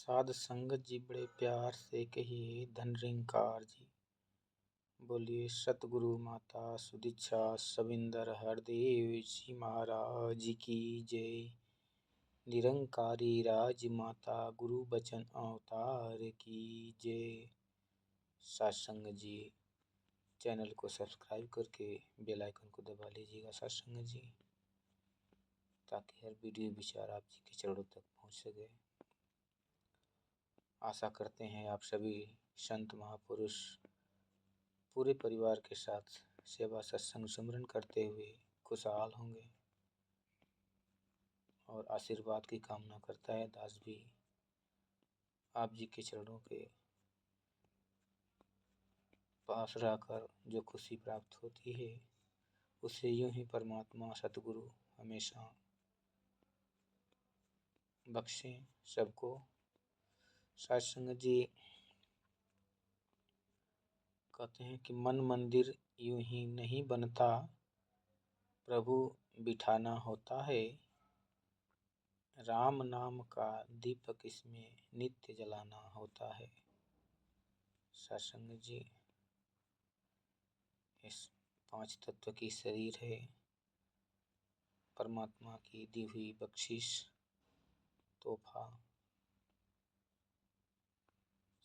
साध संगत जी बड़े प्यार से कहिए धन रिंकार जी। बोलिए सतगुरु माता सुदीक्षा सविंदर हरदेव जी महाराज की जय। निरंकारी राज माता गुरु बचन अवतार की जय। सत्संग जी चैनल को सब्सक्राइब करके बेल आइकन को दबा लीजिएगा सत्संग जी, ताकि हर वीडियो विचार आप जी के चरणों तक पहुंच सके। आशा करते हैं आप सभी संत महापुरुष पूरे परिवार के साथ सेवा सत्संग सुमरन करते हुए खुशहाल होंगे और आशीर्वाद की कामना करता है दास भी। आप जी के चरणों के पास रहकर जो खुशी प्राप्त होती है उसे यूं ही परमात्मा सतगुरु हमेशा बख्शें सबको। सत्संग जी कहते हैं कि मन मंदिर यूं ही नहीं बनता, प्रभु बिठाना होता है। राम नाम का दीपक इसमें नित्य जलाना होता है। सत्संग जी इस पांच तत्व की शरीर है, परमात्मा की दी हुई बख्शिश तोहफा।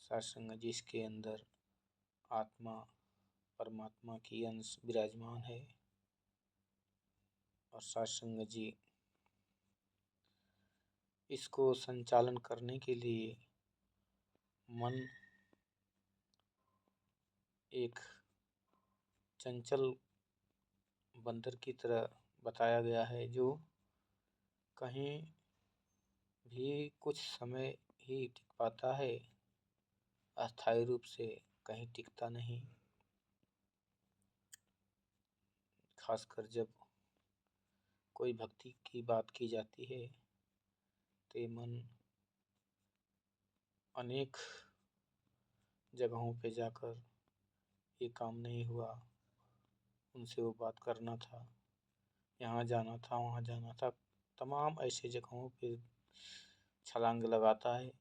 सत्संग जिसके अंदर आत्मा परमात्मा की अंश विराजमान है। और सत्संग जी इसको संचालन करने के लिए मन एक चंचल बंदर की तरह बताया गया है, जो कहीं भी कुछ समय ही टिक पाता है, अस्थायी रूप से कहीं टिकता नहीं। खासकर जब कोई भक्ति की बात की जाती है तो ये मन अनेक जगहों पे जाकर ये काम नहीं हुआ, उनसे वो बात करना था, यहाँ जाना था, वहाँ जाना था, तमाम ऐसे जगहों पे छलांग लगाता है।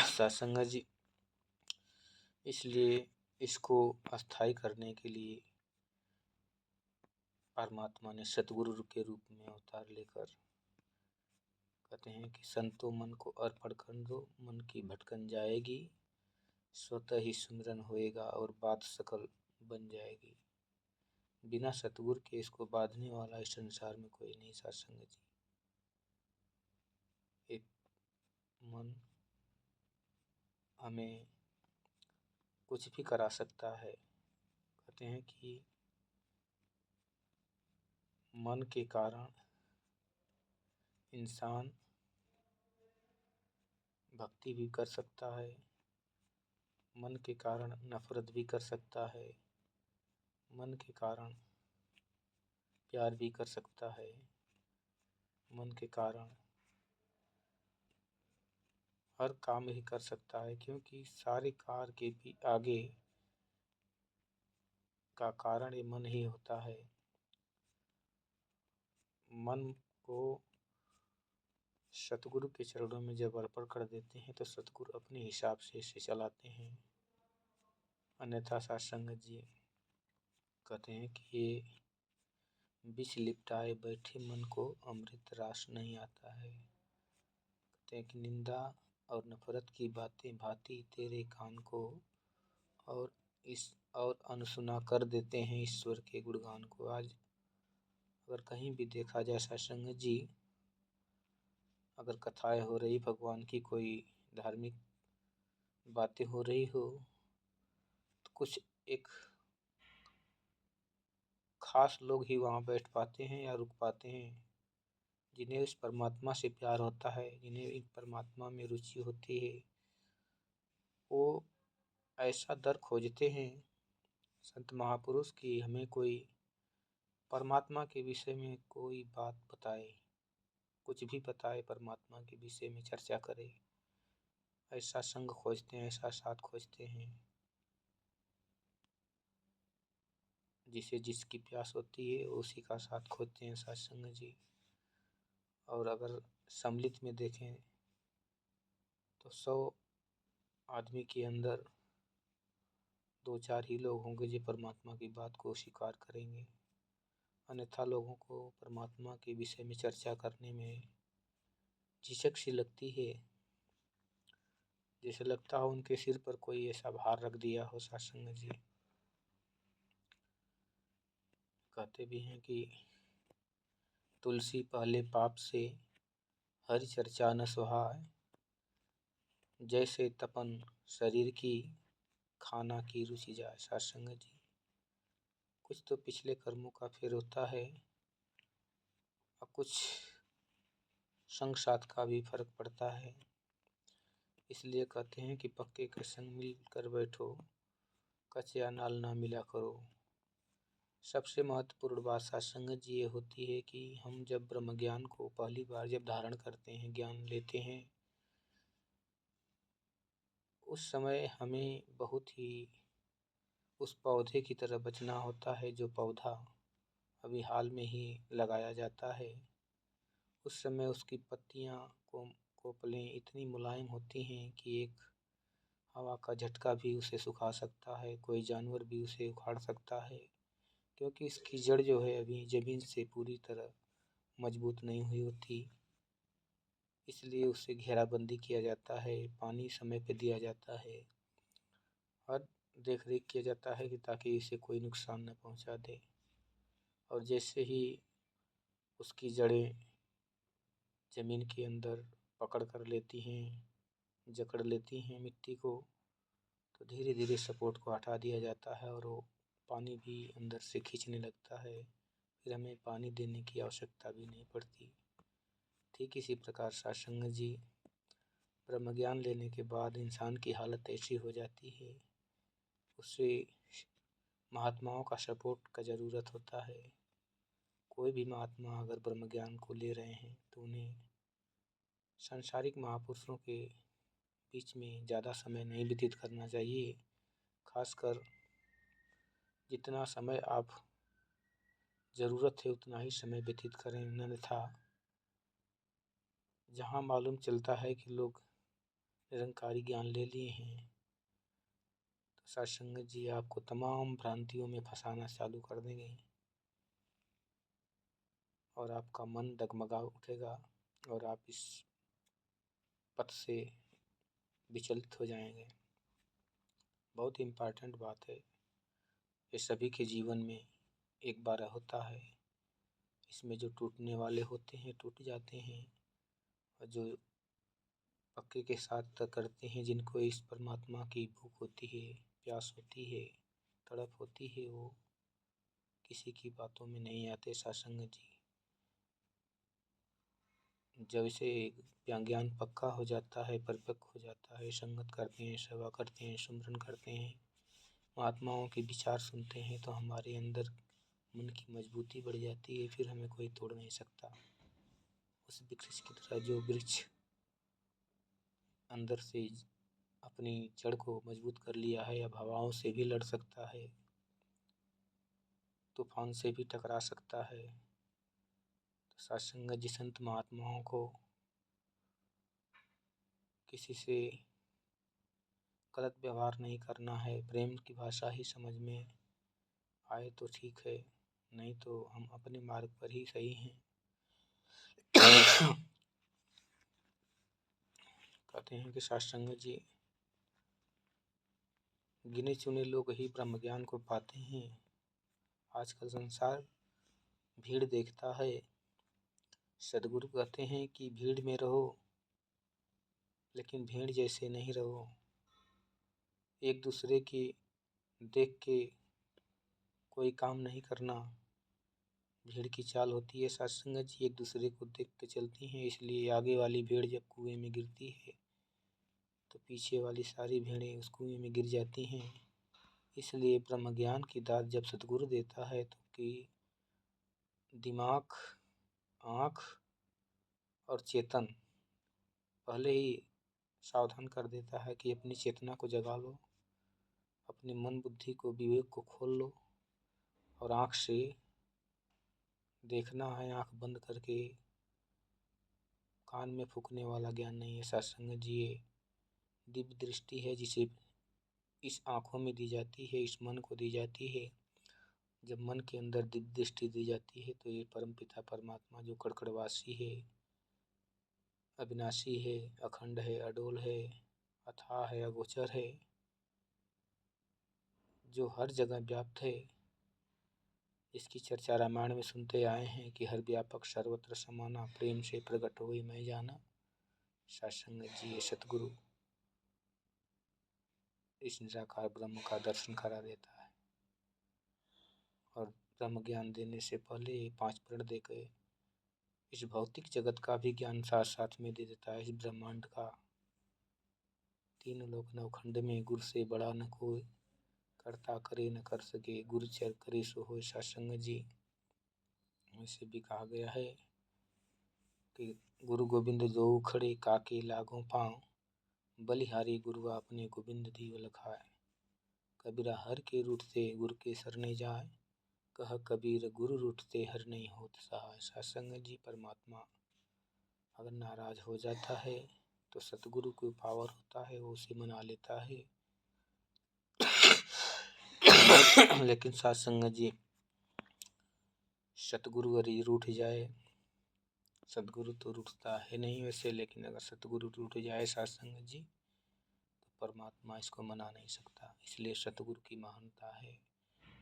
सत्संग जी इसलिए इसको अस्थायी करने के लिए परमात्मा ने सतगुरु के रूप में अवतार लेकर कहते हैं कि संतो मन को अर्पण कर दो, मन की भटकन जाएगी, स्वतः ही सुमिरन होएगा और बात सकल बन जाएगी। बिना सतगुरु के इसको बांधने वाला इस संसार में कोई नहीं। सत्संग जी एक मन हमें कुछ भी करा सकता है। कहते हैं कि मन के कारण इंसान भक्ति भी कर सकता है, मन के कारण नफरत भी कर सकता है, मन के कारण प्यार भी कर सकता है, मन के कारण हर काम ही कर सकता है, क्योंकि सारे कार्य के भी आगे का कारण ये मन ही होता है। मन को सतगुरु के चरणों में जब अर्पण कर देते हैं तो सतगुरु अपने हिसाब से इसे चलाते हैं। अन्यथा सत्संग जी कहते हैं कि ये विष लिपटाए बैठे मन को अमृत रास नहीं आता है। कहते हैं कि निंदा और नफरत की बातें भांति तेरे कान को और अनसुना कर देते हैं ईश्वर के गुणगान को। आज अगर कहीं भी देखा जाए सत्संग जी, अगर कथाएं हो रही, भगवान की कोई धार्मिक बातें हो रही हो, तो कुछ एक खास लोग ही वहाँ बैठ पाते हैं या रुक पाते हैं, जिन्हें उस परमात्मा से प्यार होता है, जिन्हें एक परमात्मा में रुचि होती है। वो ऐसा दर खोजते हैं संत महापुरुष की हमें कोई परमात्मा के विषय में कोई बात बताए, कुछ भी बताए, परमात्मा के विषय में चर्चा करे। ऐसा संग खोजते हैं, ऐसा साथ खोजते हैं, जिसे जिसकी प्यास होती है उसी का साथ खोजते हैं सत्संग जी। और अगर सम्मिलित में देखें तो 100 आदमी के अंदर 2-4 ही लोग होंगे जो परमात्मा की बात को स्वीकार करेंगे, अन्यथा लोगों को परमात्मा के विषय में चर्चा करने में झिझक सी लगती है। जैसे लगता हो उनके सिर पर कोई ऐसा भार रख दिया हो। सत्संग जी कहते भी हैं कि तुलसी पहले पाप से हरि चर्चा न सुहाए, जैसे तपन शरीर की खाना की रुचि जाए। सत्संग जी कुछ तो पिछले कर्मों का फिर होता है और कुछ संग साथ का भी फर्क पड़ता है। इसलिए कहते हैं कि पक्के के संग मिल कर बैठो, कच्चा नाल ना मिला करो। सबसे महत्वपूर्ण बात सत्संग जी ये होती है कि हम जब ब्रह्म ज्ञान को पहली बार जब धारण करते हैं, ज्ञान लेते हैं, उस समय हमें बहुत ही उस पौधे की तरह बचना होता है जो पौधा अभी हाल में ही लगाया जाता है। उस समय उसकी पत्तियाँ कोपलें इतनी मुलायम होती हैं कि एक हवा का झटका भी उसे सुखा सकता है, कोई जानवर भी उसे उखाड़ सकता है, क्योंकि इसकी जड़ जो है अभी ज़मीन से पूरी तरह मजबूत नहीं हुई होती। इसलिए उससे घेराबंदी किया जाता है, पानी समय पे दिया जाता है और देख रेख किया जाता है कि ताकि इसे कोई नुकसान न पहुंचा दे। और जैसे ही उसकी जड़ें ज़मीन के अंदर पकड़ कर लेती हैं, जकड़ लेती हैं मिट्टी को, तो धीरे धीरे सपोर्ट को हटा दिया जाता है और वो पानी भी अंदर से खींचने लगता है। फिर हमें पानी देने की आवश्यकता भी नहीं पड़ती। ठीक इसी प्रकार सत्संग जी ब्रह्म ज्ञान लेने के बाद इंसान की हालत ऐसी हो जाती है, उसे महात्माओं का सपोर्ट का ज़रूरत होता है। कोई भी महात्मा अगर ब्रह्म ज्ञान को ले रहे हैं तो उन्हें सांसारिक महापुरुषों के बीच में ज़्यादा समय नहीं व्यतीत करना चाहिए। खासकर जितना समय आप ज़रूरत है उतना ही समय व्यतीत करें, अन्यथा जहाँ मालूम चलता है कि लोग निरंकारी ज्ञान ले लिए हैं तो सत्संग जी आपको तमाम भ्रांतियों में फंसाना चालू कर देंगे और आपका मन डगमगा उठेगा और आप इस पथ से विचलित हो जाएंगे। बहुत इम्पॉर्टेंट बात है, ये सभी के जीवन में एक बार होता है। इसमें जो टूटने वाले होते हैं टूट जाते हैं, और जो पक्के के साथ करते हैं, जिनको इस परमात्मा की भूख होती है, प्यास होती है, तड़प होती है, वो किसी की बातों में नहीं आते। सत्संग जी जब इसे ज्ञान पक्का हो जाता है, परिपक्व हो जाता है, संगत करते हैं, सेवा करते हैं, सुमरन करते हैं, महात्माओं के विचार सुनते हैं, तो हमारे अंदर मन की मजबूती बढ़ जाती है। फिर हमें कोई तोड़ नहीं सकता। उस वृक्ष की तरह जो वृक्ष अंदर से अपनी जड़ को मजबूत कर लिया है, अब हवाओं से भी लड़ सकता है, तूफान से भी टकरा सकता है। तो सत्संग जी संत महात्माओं को किसी से गलत व्यवहार नहीं करना है, प्रेम की भाषा ही समझ में आए तो ठीक है, नहीं तो हम अपने मार्ग पर ही सही हैं। कहते हैं कि सत्संग जी गिने चुने लोग ही ब्रह्म ज्ञान को पाते हैं। आजकल संसार भीड़ देखता है। सदगुरु कहते हैं कि भीड़ में रहो लेकिन भीड़ जैसे नहीं रहो। एक दूसरे की देख के कोई काम नहीं करना भीड़ की चाल होती है। सत्संग जी एक दूसरे को देख के चलती हैं, इसलिए आगे वाली भीड़ जब कुएं में गिरती है तो पीछे वाली सारी भीड़ें उस कुएं में गिर जाती हैं। इसलिए ब्रह्म ज्ञान की दात जब सतगुरु देता है तो कि दिमाग, आँख और चेतन पहले ही सावधान कर देता है कि अपनी चेतना को जगा लो, अपने मन बुद्धि को, विवेक को खोल लो, और आँख से देखना है, आँख बंद करके कान में फूकने वाला ज्ञान नहीं है सत्संग जी। ये दिव्य दृष्टि है जिसे इस आँखों में दी जाती है, इस मन को दी जाती है। जब मन के अंदर दिव्य दृष्टि दी जाती है तो ये परमपिता परमात्मा जो कड़कड़वासी है, अविनाशी है, अखंड है, अडोल है, अथाह है, अगोचर है, जो हर जगह व्याप्त है, इसकी चर्चा रामायण में सुनते आए हैं कि हर व्यापक सर्वत्र समाना, प्रेम से प्रकट हुई मैं जाना। सत्संग जी सतगुरु इस निराकार ब्रह्म का दर्शन करा देता है और ब्रह्म ज्ञान देने से पहले 5 प्रण देकर इस भौतिक जगत का भी ज्ञान साथ साथ में दे देता है। इस ब्रह्मांड का 3 लोक नवखंड में गुरु से बड़ा न कोई, करता करे न कर सके, गुरुचर करे सो होय सत्संग जी। ऐसे भी कहा गया है कि गुरु गोविंद दो खड़े काके लागों पाँव, बलिहारी गुरु आपने गोविंद दीव लखाए। कबीरा हर के रूठते गुरु के सरने जाए, कह कबीर गुरु रूठते हर नहीं होत सहाय। सत्संग जी परमात्मा अगर नाराज हो जाता है तो सतगुरु को पावर होता है, वो उसे मना लेता है। लेकिन सत्संग जी सतगुरु अगर रूठ जाए, सतगुरु तो रूठता है नहीं वैसे, लेकिन अगर सतगुरु रूठ जाए सत्संग जी तो परमात्मा इसको मना नहीं सकता। इसलिए सतगुरु की महानता है,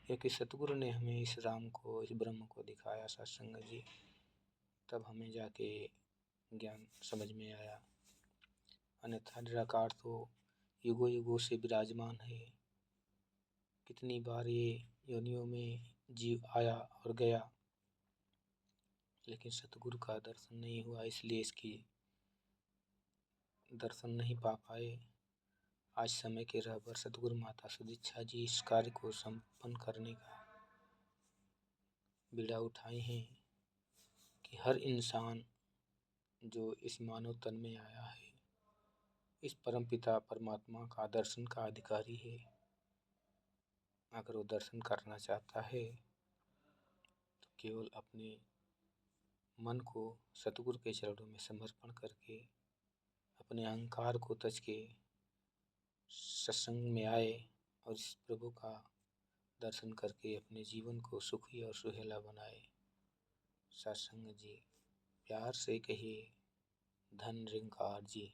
क्योंकि सतगुरु ने हमें इस राम को, इस ब्रह्म को दिखाया सत्संग जी, तब हमें जाके ज्ञान समझ में आया। अन्यथा निराकार तो युगों युगों से विराजमान है। कितनी बार ये योनियों में जीव आया और गया, लेकिन सतगुरु का दर्शन नहीं हुआ, इसलिए इसकी दर्शन नहीं पा पाए। आज समय के रहबर सतगुरु माता सुदीक्षा जी इस कार्य को संपन्न करने का बीड़ा उठाए हैं कि हर इंसान जो इस मानव तन में आया है, इस परमपिता परमात्मा का दर्शन का अधिकारी है। अगर वो दर्शन करना चाहता है तो केवल अपने मन को सतगुरु के चरणों में समर्पण करके अपने अहंकार को तज के सत्संग में आए और इस प्रभु का दर्शन करके अपने जीवन को सुखी और सुहेला बनाए। सत्संग जी प्यार से कहिए धन रिंकार जी।